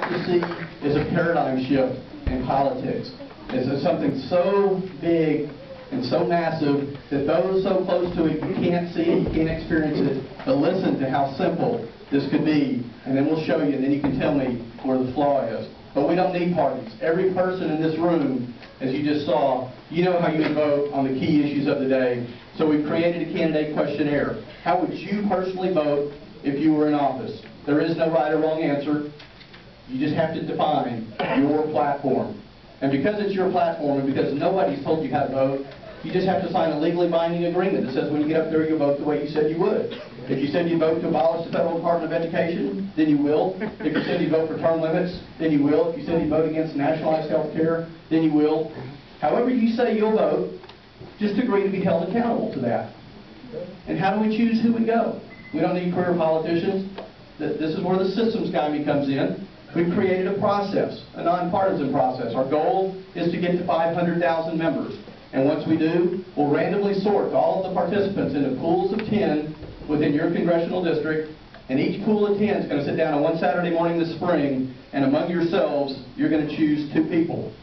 to see is a paradigm shift in politics. It's something so big and so massive that those so close to it, you can't see it, you can't experience it, but listen to how simple this could be, and then we'll show you, and then you can tell me where the flaw is. But we don't need parties. Every person in this room, as you just saw, you know how you would vote on the key issues of the day. So we've created a candidate questionnaire. How would you personally vote if you were in office? There is no right or wrong answer. You just have to define your platform. And because it's your platform, and because nobody's told you how to vote, you just have to sign a legally binding agreement that says when you get up there, you'll vote the way you said you would. If you said you vote to abolish the Federal Department of Education, then you will. If you said you vote for term limits, then you will. If you said you vote against nationalized health care, then you will. However you say you'll vote, just agree to be held accountable to that. And how do we choose who we go? We don't need career politicians. This is where the systems guy comes in. We've created a process, a nonpartisan process. Our goal is to get to 500,000 members. And once we do, we'll randomly sort all of the participants into pools of 10 within your congressional district, and each pool of 10 is going to sit down on one Saturday morning this spring, and among yourselves, you're going to choose 2 people.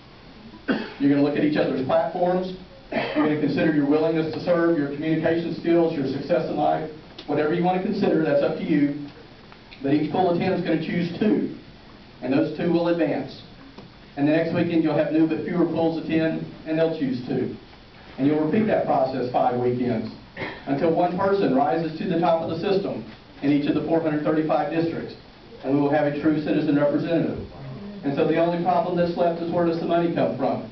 You're going to look at each other's platforms. You're going to consider your willingness to serve, your communication skills, your success in life, whatever you want to consider, that's up to you. But each pool of 10 is going to choose 2, and those 2 will advance. And the next weekend you'll have new but fewer pools of 10, and they'll choose 2. And you'll repeat that process 5 weekends until one person rises to the top of the system in each of the 435 districts, and we will have a true citizen representative. And so the only problem that's left is, where does the money come from?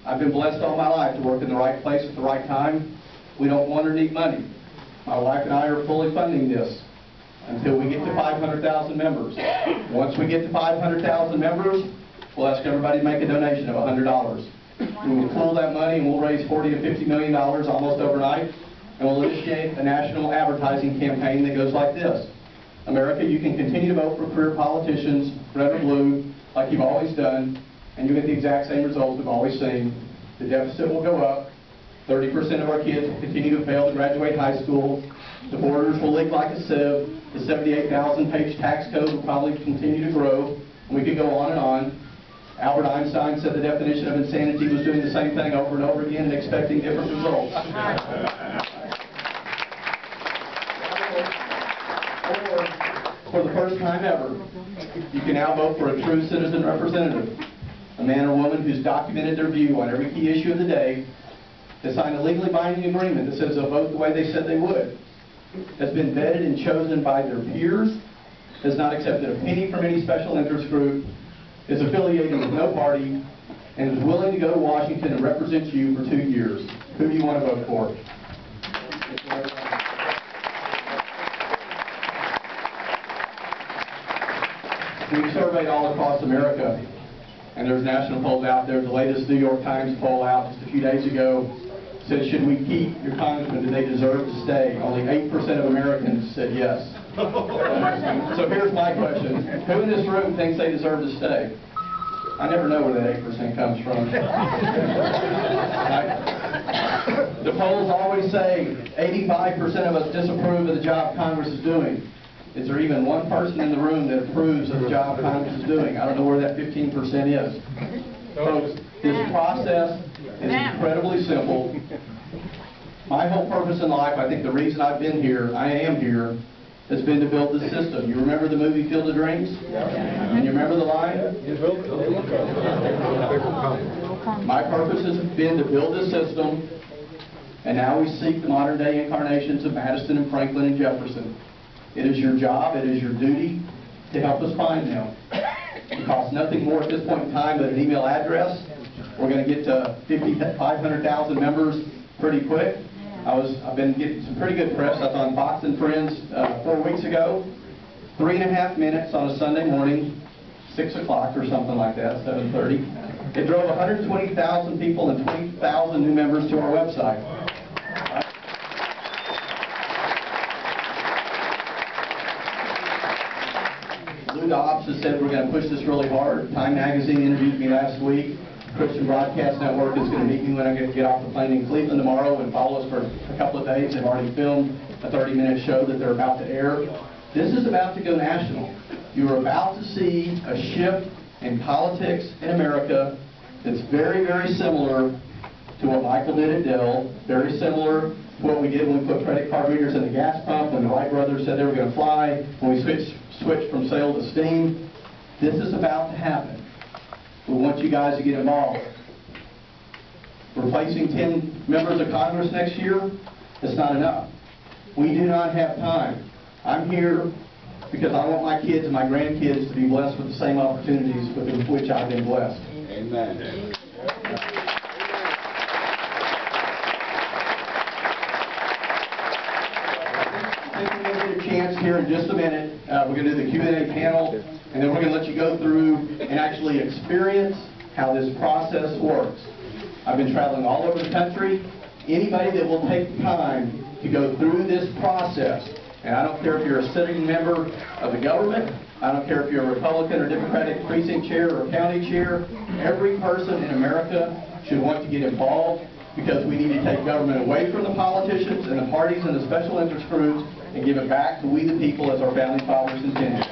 I've been blessed all my life to work in the right place at the right time. We don't want or need money. My wife and I are fully funding this until we get to 500,000 members. Once we get to 500,000 members, we'll ask everybody to make a donation of $100. We will pool that money and we'll raise $40 to $50 million almost overnight, and we'll initiate a national advertising campaign that goes like this. America, you can continue to vote for career politicians, red or blue, like you've always done, and you'll get the exact same results we've always seen. The deficit will go up. 30% of our kids will continue to fail to graduate high school. The borders will leak like a sieve. The 78,000-page tax code will probably continue to grow. And we could go on and on. Albert Einstein said the definition of insanity was doing the same thing over and over again and expecting different results. Or, for the first time ever, you can now vote for a true citizen representative, a man or woman who's documented their view on every key issue of the day, has signed a legally binding agreement that says they'll vote the way they said they would, has been vetted and chosen by their peers, has not accepted a penny from any special interest group, is affiliated with no party, and is willing to go to Washington and represent you for 2 years. Who do you want to vote for? We've surveyed all across America, and there's national polls out there. The latest New York Times poll out just a few days ago said, should we keep your congressman? Do they deserve to stay? Only 8% of Americans said yes. So here's my question. Who in this room thinks they deserve to stay? I never know where that 8% comes from. Right? The polls always say 85% of us disapprove of the job Congress is doing. Is there even one person in the room that approves of the job Congress is doing? I don't know where that 15% is. Folks, this process is incredibly simple. My whole purpose in life, I think the reason I've been here, I am here, has been to build this system. You remember the movie Field of Dreams? And you remember the line? My purpose has been to build this system, and now we seek the modern day incarnations of Madison and Franklin and Jefferson. It is your job, it is your duty to help us find them. It costs nothing more at this point in time than an email address. We're going to get to 500,000 members pretty quick. I've been getting some pretty good press. I was on Fox and Friends 4 weeks ago. 3.5 minutes on a Sunday morning, 6 o'clock or something like that, 7:30. It drove 120,000 people and 20,000 new members to our website. Lou Dobbs has said we're going to push this really hard. Time Magazine interviewed me last week. Christian Broadcast Network is going to meet me when I get off the plane in Cleveland tomorrow and follow us for a couple of days. They've already filmed a 30-minute show that they're about to air. This is about to go national. You are about to see a shift in politics in America that's very, very similar to what Michael did at Dell, very similar to what we did when we put credit card readers in the gas pump, when the Wright brothers said they were going to fly, when we switched from sail to steam. This is about to happen. We want you guys to get involved. Replacing 10 members of Congress next year, it's not enough. We do not have time. I'm here because I want my kids and my grandkids to be blessed with the same opportunities with which I've been blessed. Amen. I think we're going to get a chance here in just a minute. We're going to do the Q&A panel, and then we're going to let you go through and actually experience how this process works. I've been traveling all over the country. Anybody that will take the time to go through this process, and I don't care if you're a sitting member of the government, I don't care if you're a Republican or Democratic precinct chair or county chair, every person in America should want to get involved, because we need to take government away from the politicians and the parties and the special interest groups and give it back to we the people as our founding fathers intended.